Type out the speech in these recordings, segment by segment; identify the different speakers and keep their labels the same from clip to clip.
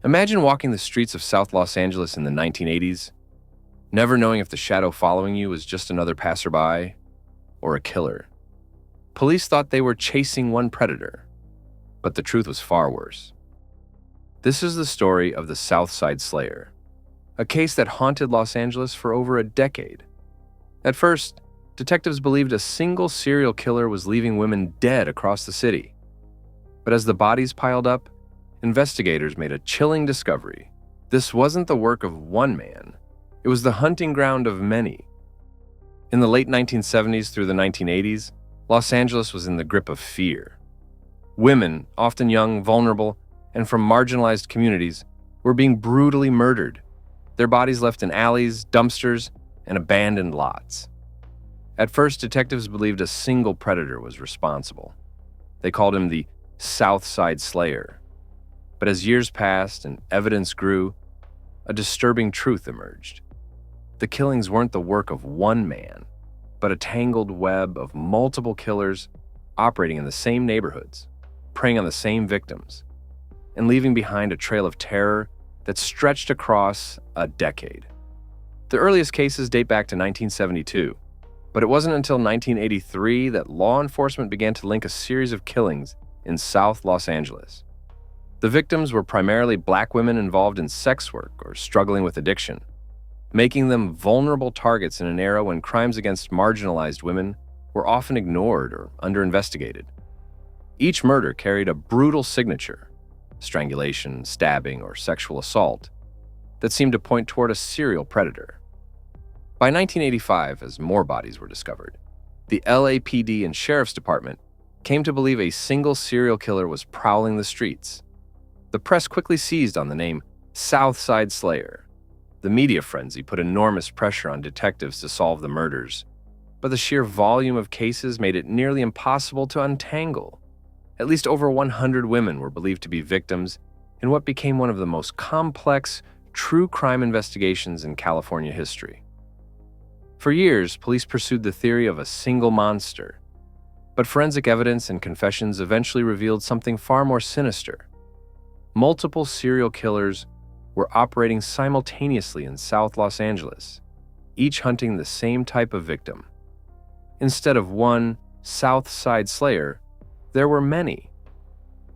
Speaker 1: Imagine walking the streets of South Los Angeles in the 1980s, never knowing if the shadow following you was just another passerby or a killer. Police thought they were chasing one predator, but the truth was far worse. This is the story of the Southside Slayer, a case that haunted Los Angeles for over a decade. At first, detectives believed a single serial killer was leaving women dead across the city. But as the bodies piled up, investigators made a chilling discovery. This wasn't the work of one man. It was the hunting ground of many. In the late 1970s through the 1980s, Los Angeles was in the grip of fear. Women, often young, vulnerable, and from marginalized communities, were being brutally murdered, their bodies left in alleys, dumpsters, and abandoned lots. At first, detectives believed a single predator was responsible. They called him the Southside Slayer. But as years passed and evidence grew, a disturbing truth emerged. The killings weren't the work of one man, but a tangled web of multiple killers operating in the same neighborhoods, preying on the same victims, and leaving behind a trail of terror that stretched across a decade. The earliest cases date back to 1972, but it wasn't until 1983 that law enforcement began to link a series of killings in South Los Angeles. The victims were primarily Black women involved in sex work or struggling with addiction, making them vulnerable targets in an era when crimes against marginalized women were often ignored or underinvestigated. Each murder carried a brutal signature, strangulation, stabbing, or sexual assault, that seemed to point toward a serial predator. By 1985, as more bodies were discovered, the LAPD and Sheriff's Department came to believe a single serial killer was prowling the streets. The press quickly seized on the name Southside Slayer. The media frenzy put enormous pressure on detectives to solve the murders, but the sheer volume of cases made it nearly impossible to untangle. At least over 100 women were believed to be victims in what became one of the most complex true crime investigations in California history. For years, police pursued the theory of a single monster, but forensic evidence and confessions eventually revealed something far more sinister. Multiple serial killers were operating simultaneously in South Los Angeles, each hunting the same type of victim. Instead of one Southside Slayer, there were many.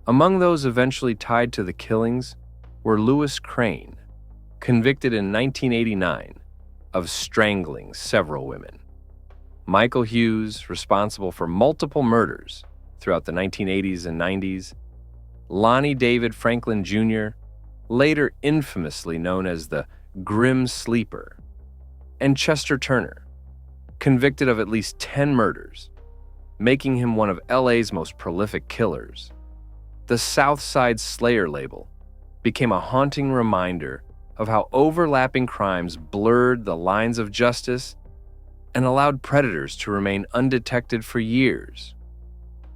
Speaker 1: Among those eventually tied to the killings were Louis Crane, convicted in 1989 of strangling several women; Michael Hughes, responsible for multiple murders throughout the 1980s and 90s; Lonnie David Franklin Jr., later infamously known as the Grim Sleeper; and Chester Turner, convicted of at least 10 murders, making him one of LA's most prolific killers. The Southside Slayer label became a haunting reminder of how overlapping crimes blurred the lines of justice and allowed predators to remain undetected for years.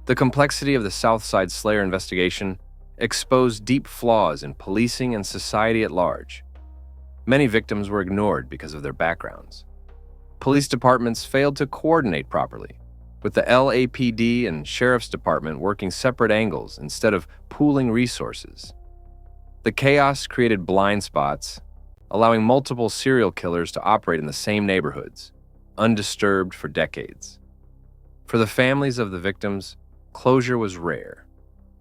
Speaker 1: The complexity of the Southside Slayer investigation exposed deep flaws in policing and society at large. Many victims were ignored because of their backgrounds. Police departments failed to coordinate properly, with the LAPD and Sheriff's Department working separate angles instead of pooling resources. The chaos created blind spots, allowing multiple serial killers to operate in the same neighborhoods, undisturbed for decades. For the families of the victims, closure was rare.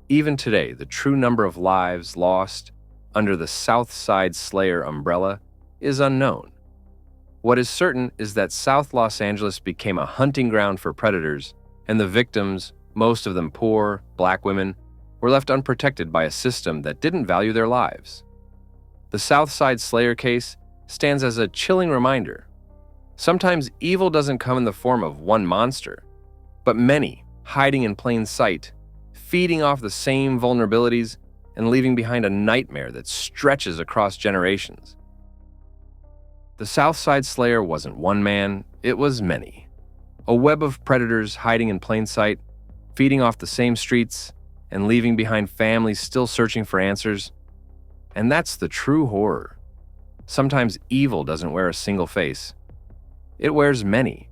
Speaker 1: Even today, the true number of lives lost under the Southside Slayer umbrella is unknown. What is certain is that South Los Angeles became a hunting ground for predators, and the victims, most of them poor, Black women, were left unprotected by a system that didn't value their lives. The Southside Slayer case stands as a chilling reminder. Sometimes evil doesn't come in the form of one monster, but many hiding in plain sight, feeding off the same vulnerabilities and leaving behind a nightmare that stretches across generations. The Southside Slayer wasn't one man, it was many. A web of predators hiding in plain sight, feeding off the same streets, and leaving behind families still searching for answers. And that's the true horror. Sometimes evil doesn't wear a single face. It wears many.